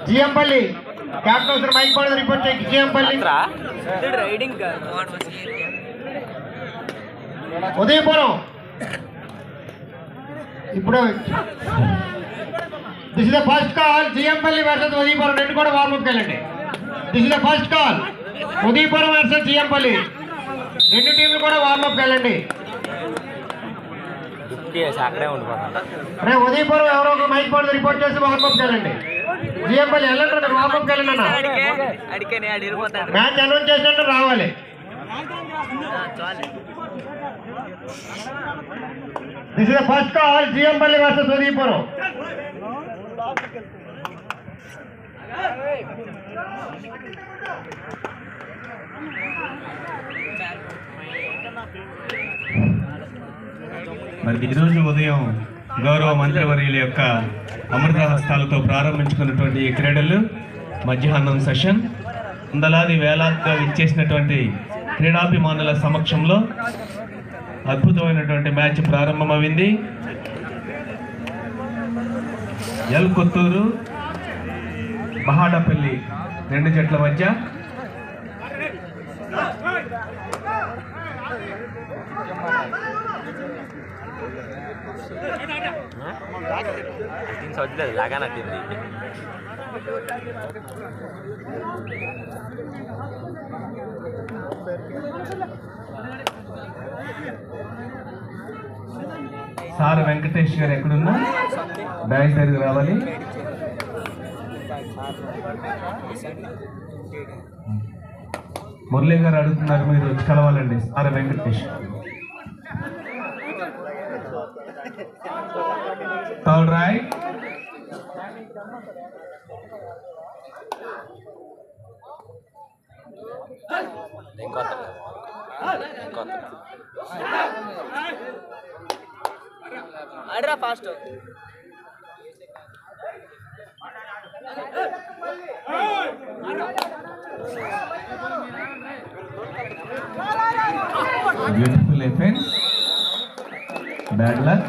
జిఎంపల్లి captain mic పడదు report చేయి. జిఎంపల్లి ఉదయపురం ఇప్పుడు this is the first call. GMpalli versus Udayapuram రెండు కూడా వార్మప్ వెళ్ళండి. This is the first call. Udayapuram versus GMpalli రెండు టీంలు కూడా వార్మప్ వెళ్ళండి. ఉదయపురం ఎవరో ఒక మైక్ పడదు రిపోర్ట్ చేసి వార్మప్ వెళ్ళండి. జిఎంపల్లి వెళ్ళండి, వార్మప్ వెళ్ళండి అన్న. మ్యాచ్ అనౌన్స్ చేసినట్టు రావాలి. This is the first call. GMpalli versus Udayapuram. మరి ఈరోజు ఉదయం గౌరవ మంత్రివర్యుల యొక్క అమృత హస్తాలతో ప్రారంభించుకున్నటువంటి ఈ క్రీడలు మధ్యాహ్నం సెషన్ వందలాది వేలాదిగా ఇచ్చేసినటువంటి క్రీడాభిమానుల సమక్షంలో అద్భుతమైనటువంటి మ్యాచ్ ప్రారంభమైంది. ఎల్ కొత్తూరు బహాడపల్లి రెండు జట్ల మధ్య సార్ వెంకటేష్ గారు ఎక్కడున్నా డాన్స్ దగ్గరికి రావాలి. మురళీ గారు అడుగుతున్నారు, మీరు వచ్చి కలవాలండి. సార్ వెంకటేష్. All right. ఆడరా fast. Beautiful defence. Bad luck.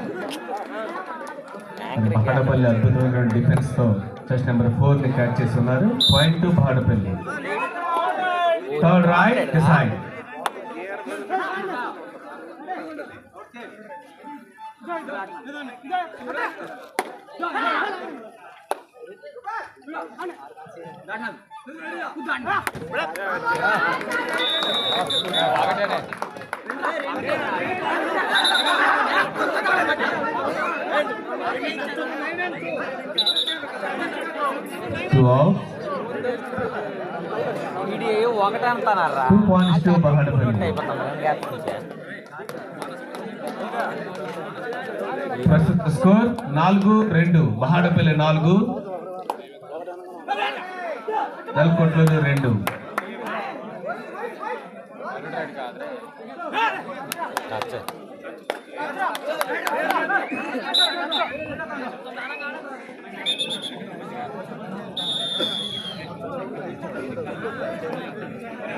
Bahadapalli అద్భుతమైన డిఫెన్స్ తో జస్ట్ నెంబర్ 4 ని క్యాచ్ చేస్తున్నారు. Point to Bahadapalli. Third right decide. ఒకటే అంటారా? 2 points to బహాడపల్లి. ప్రస్తుత స్కోర్ 4-2. బహాడపల్లి 4, నల్కొట్లూరు 2. కాదు